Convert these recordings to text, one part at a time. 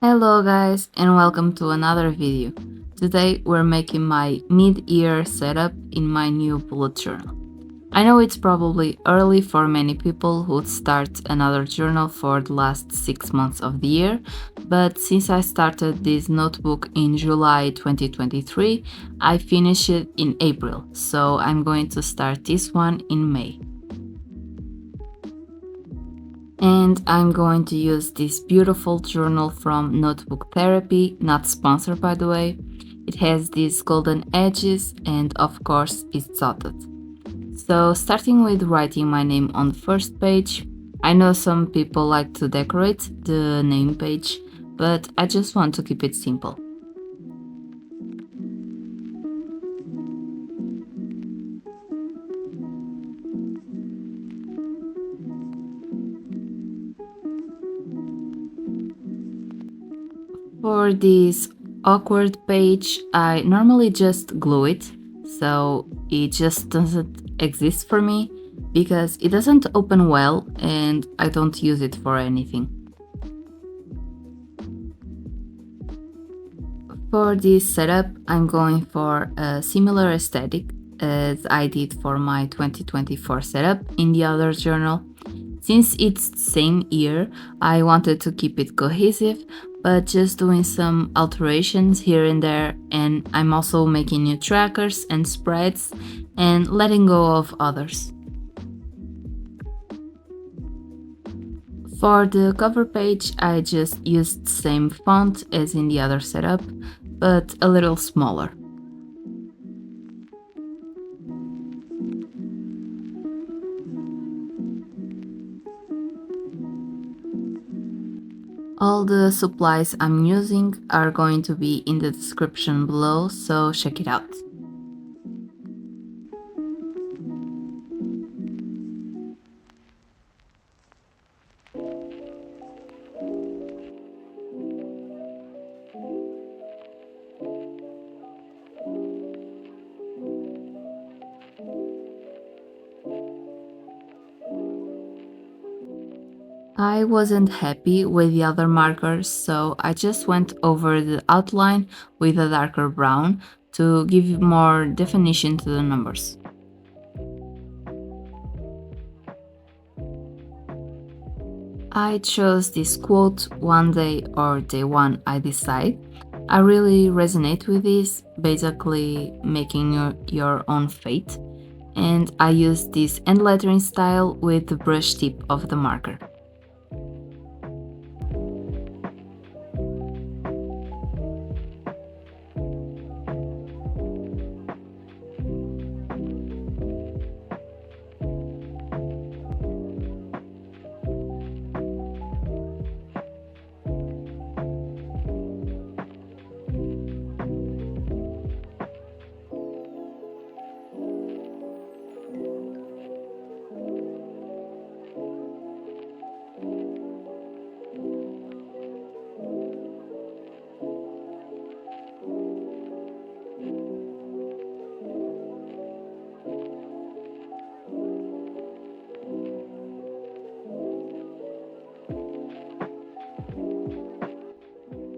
Hello guys and welcome to another video. Today we're making my mid-year setup in my new bullet journal. I know it's probably early for many people who start another journal for the last 6 months of the year, but since I started this notebook in July 2023, I finished it in April, so I'm going to start this one in May. And I'm going to use this beautiful journal from Notebook Therapy, not sponsored by the way. It has these golden edges and of course it's dotted. So starting with writing my name on the first page, I know some people like to decorate the name page, but I just want to keep it simple. For this awkward page, I normally just glue it, so it just doesn't exist for me because it doesn't open well and I don't use it for anything. For this setup, I'm going for a similar aesthetic as I did for my 2024 setup in the other journal. Since it's the same year, I wanted to keep it cohesive, but just doing some alterations here and there, and I'm also making new trackers and spreads and letting go of others. For the cover page, I just used the same font as in the other setup, but a little smaller. All the supplies I'm using are going to be in the description below, so check it out. I wasn't happy with the other markers, so I just went over the outline with a darker brown to give more definition to the numbers. I chose this quote, "One day or day one, I decide." I really resonate with this, basically making your own fate, and I use this end lettering style with the brush tip of the marker.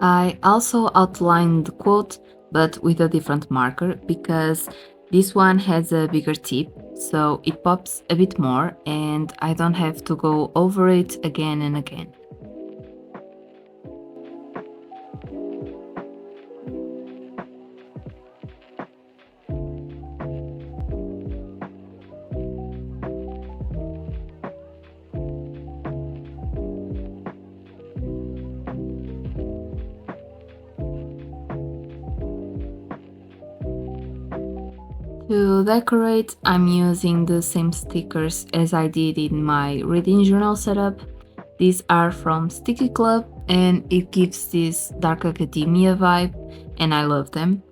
I also outlined the quote, but with a different marker because this one has a bigger tip, so it pops a bit more and I don't have to go over it again and again. To decorate, I'm using the same stickers as I did in my reading journal setup. These are from Stickii Club and it gives this dark academia vibe and I love them.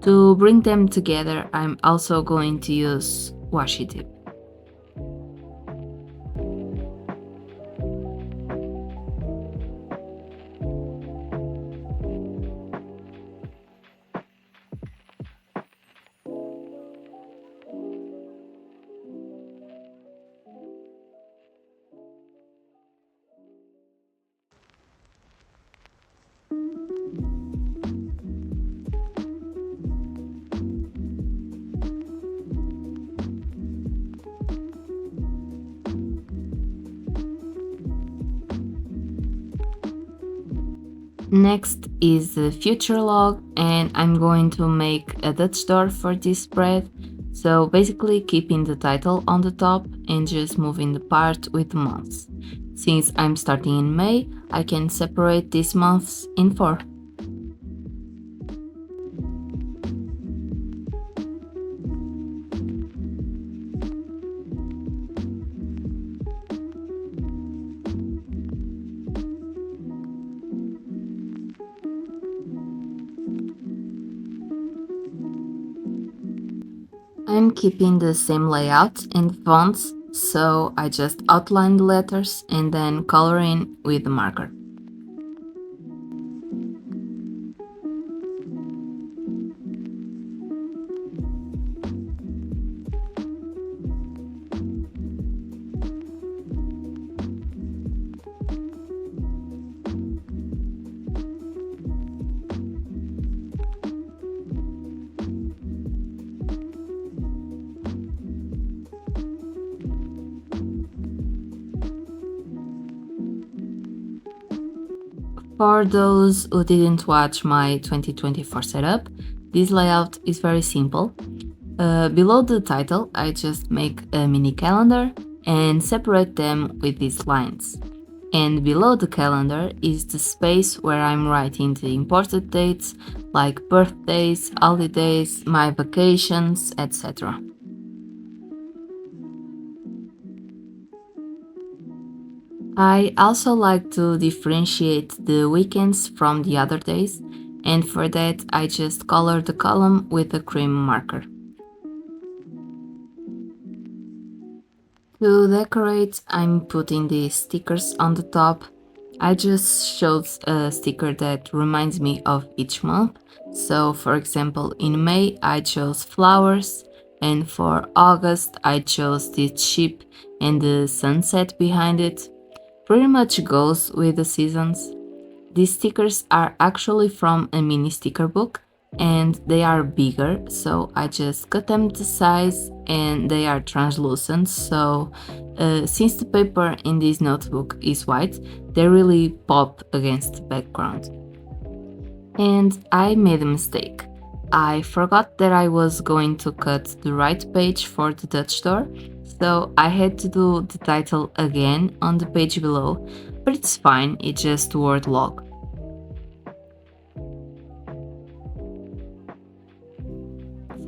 To bring them together, I'm also going to use Washi Tape. Next is the future log, and I'm going to make a Dutch door for this spread. So basically keeping the title on the top and just moving the part with the months. Since I'm starting in May, I can separate these months in 4. I'm keeping the same layout and fonts, so I just outline the letters and then color in with the marker. For those who didn't watch my 2024 setup, this layout is very simple. Below the title, I just make a mini calendar and separate them with these lines. And below the calendar is the space where I'm writing the important dates like birthdays, holidays, my vacations, etc. I also like to differentiate the weekends from the other days, and for that I just color the column with a cream marker. To decorate, I'm putting these stickers on the top. I just chose a sticker that reminds me of each month. So for example, in May I chose flowers, and for August I chose this sheep and the sunset behind it. Pretty much goes with the seasons. These stickers are actually from a mini sticker book and they are bigger, so I just cut them to size and they are translucent, so since the paper in this notebook is white, they really pop against the background. And I made a mistake. I forgot that I was going to cut the right page for the Dutch door, so I had to do the title again on the page below, but it's fine, it's just word log.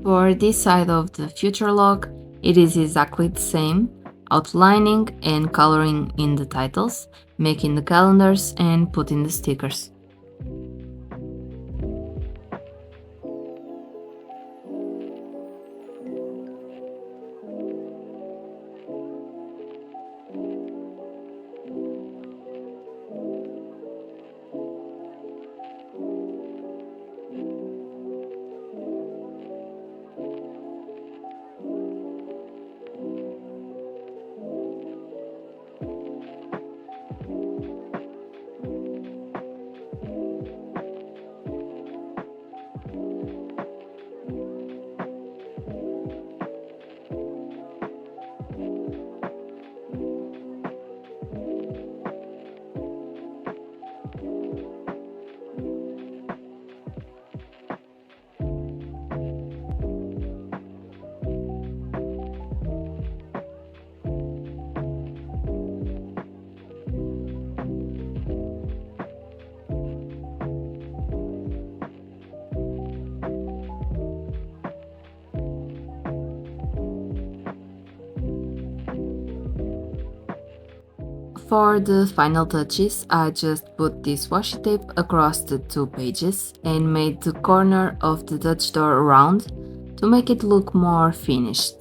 For this side of the future log, it is exactly the same, outlining and coloring in the titles, making the calendars and putting the stickers. For the final touches, I just put this washi tape across the 2 pages and made the corner of the Dutch door round to make it look more finished.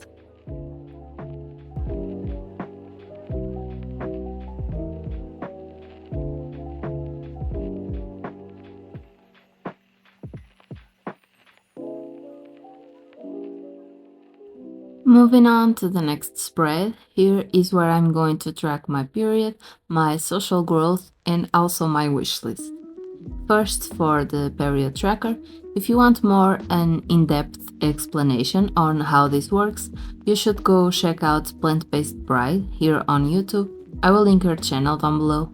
Moving on to the next spread, here is where I'm going to track my period, my social growth, and also my wish list. First, for the period tracker, if you want more an in-depth explanation on how this works, you should go check out Plant-Based Bride here on YouTube. I will link her channel down below.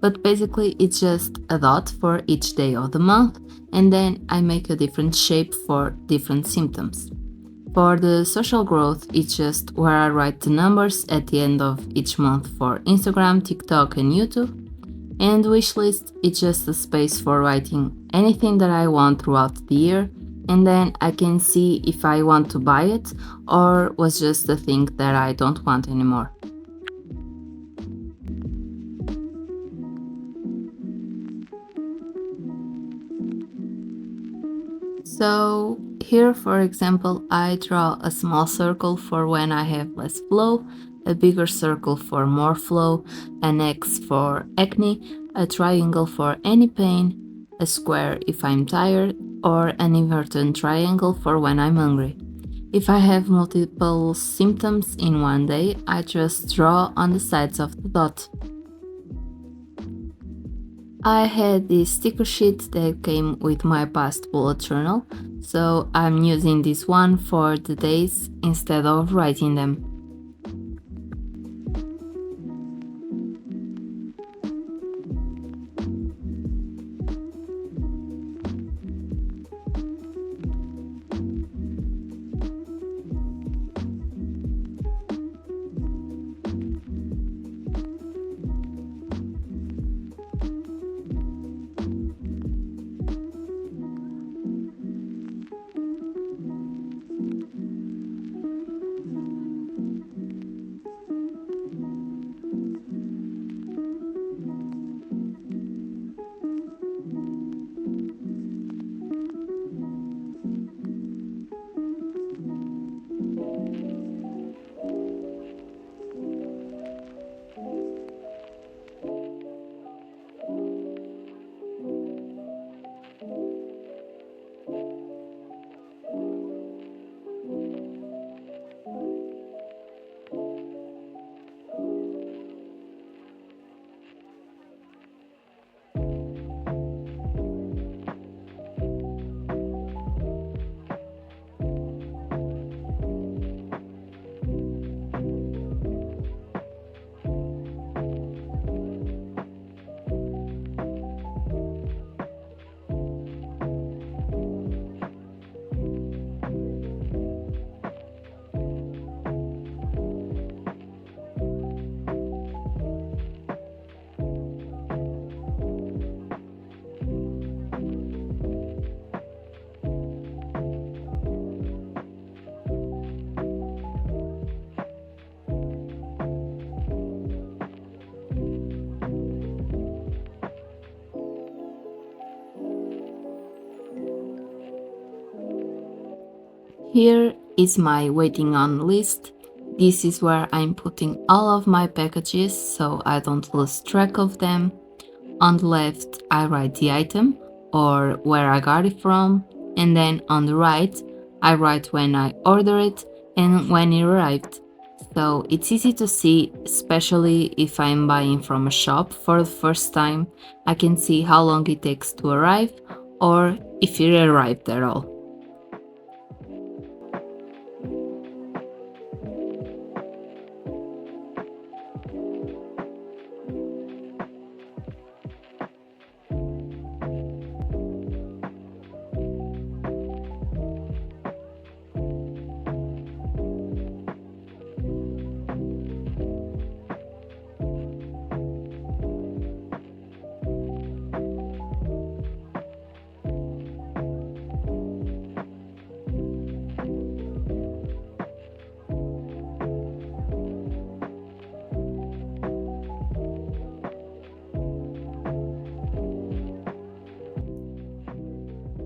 but basically it's just a dot for each day of the month, and then I make a different shape for different symptoms. For the social growth, it's just where I write the numbers at the end of each month for Instagram, TikTok, and YouTube. And wishlist, it's just a space for writing anything that I want throughout the year, and then I can see if I want to buy it or was just a thing that I don't want anymore. So here, for example, I draw a small circle for when I have less flow, a bigger circle for more flow, an X for acne, a triangle for any pain, a square if I'm tired, or an inverted triangle for when I'm hungry. If I have multiple symptoms in one day, I just draw on the sides of the dot. I had this sticker sheet that came with my past bullet journal, so I'm using this one for the days instead of writing them. Here is my waiting on list. This is where I'm putting all of my packages so I don't lose track of them. On the left, I write the item or where I got it from, and then on the right, I write when I order it and when it arrived. So it's easy to see, especially if I'm buying from a shop for the first time. I can see how long it takes to arrive or if it arrived at all.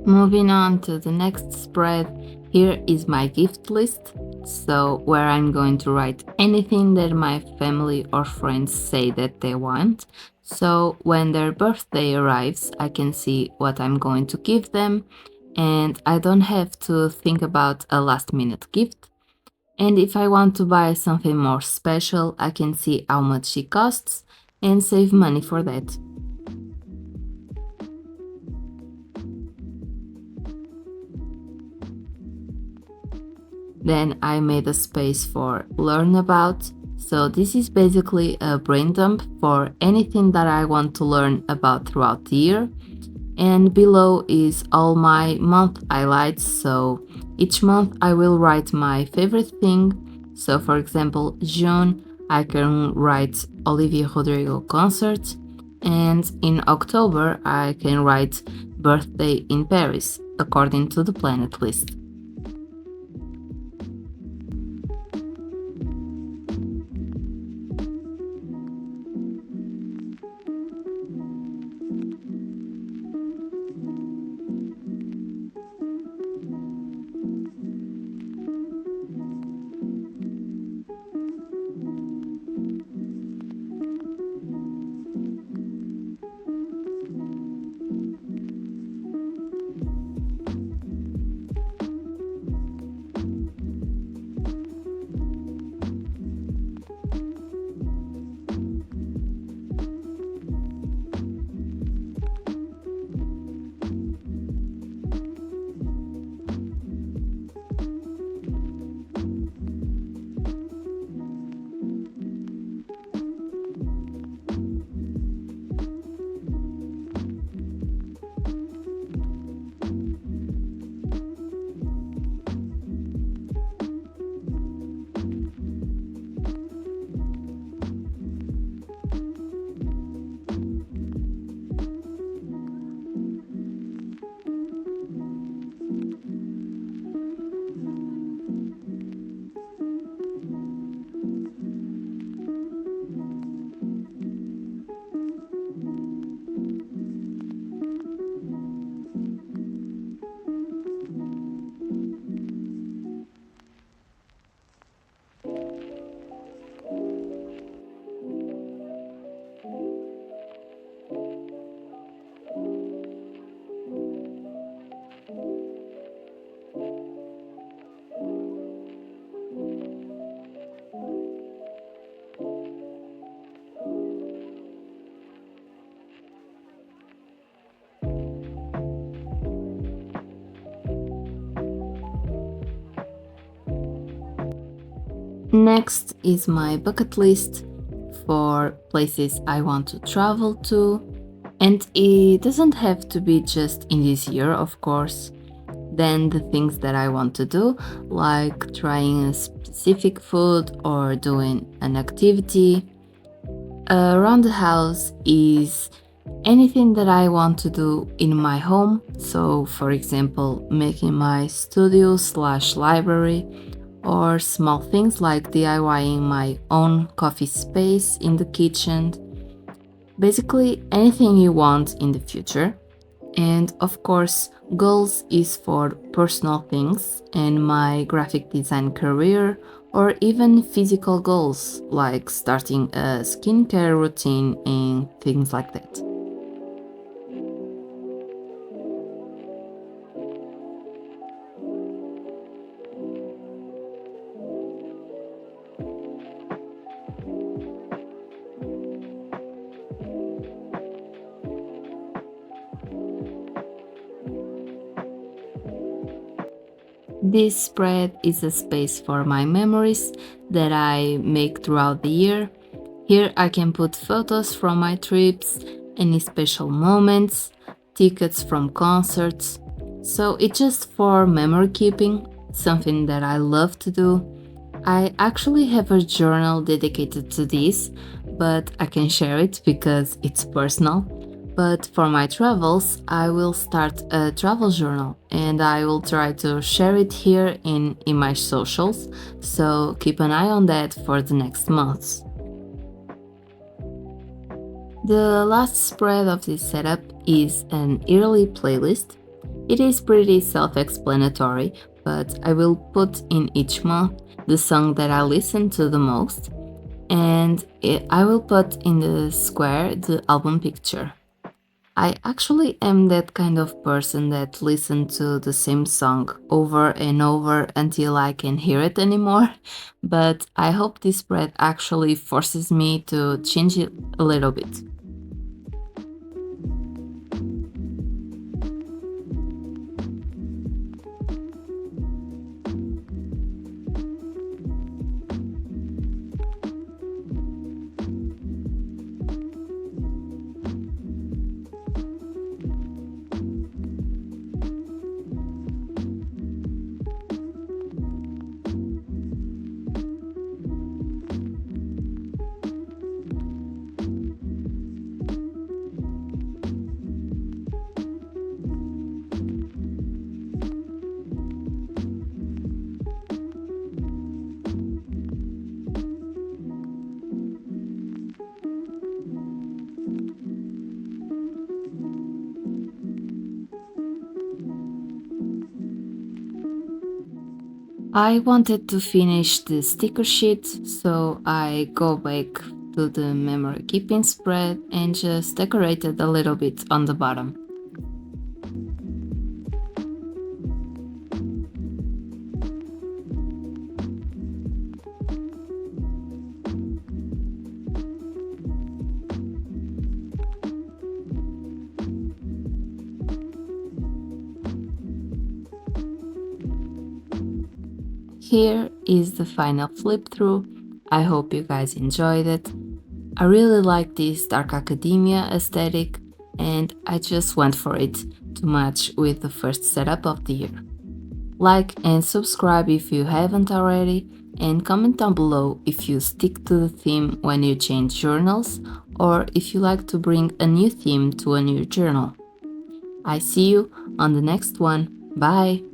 Moving on to the next spread, here is my gift list, so where I'm going to write anything that my family or friends say that they want, so when their birthday arrives I can see what I'm going to give them and I don't have to think about a last minute gift. And if I want to buy something more special, I can see how much it costs and save money for that. Then I made a space for learn about, So this is basically a brain dump for anything that I want to learn about throughout the year. And below is all my month highlights, so each month I will write my favorite thing. So for example, June I can write Olivia Rodrigo concert, and in October I can write birthday in Paris according to the planet list. Next is my bucket list for places I want to travel to, and it doesn't have to be just in this year, of course. Then the things that I want to do, like trying a specific food or doing an activity around the house, is anything that I want to do in my home. So for example, making my studio/library, or small things like DIYing my own coffee space in the kitchen. Basically anything you want in the future. And of course, goals is for personal things and my graphic design career, or even physical goals like starting a skincare routine and things like that. This spread is a space for my memories that I make throughout the year. Here I can put photos from my trips, any special moments, tickets from concerts. So it's just for memory keeping, something that I love to do. I actually have a journal dedicated to this, but I can share it because it's personal. But for my travels, I will start a travel journal and I will try to share it here in my socials, so keep an eye on that for the next months. The last spread of this setup is an yearly playlist. It is pretty self-explanatory, but I will put in each month the song that I listen to the most, and I will put in the square the album picture. I actually am that kind of person that listens to the same song over and over until I can't hear it anymore, but I hope this spread actually forces me to change it a little bit. I wanted to finish the sticker sheet, so I go back to the memory keeping spread and just decorated a little bit on the bottom. Here is the final flip through. I hope you guys enjoyed it. I really like this dark academia aesthetic and I just went for it to match with the first setup of the year. Like and subscribe if you haven't already, and comment down below if you stick to the theme when you change journals or if you like to bring a new theme to a new journal. I see you on the next one. Bye!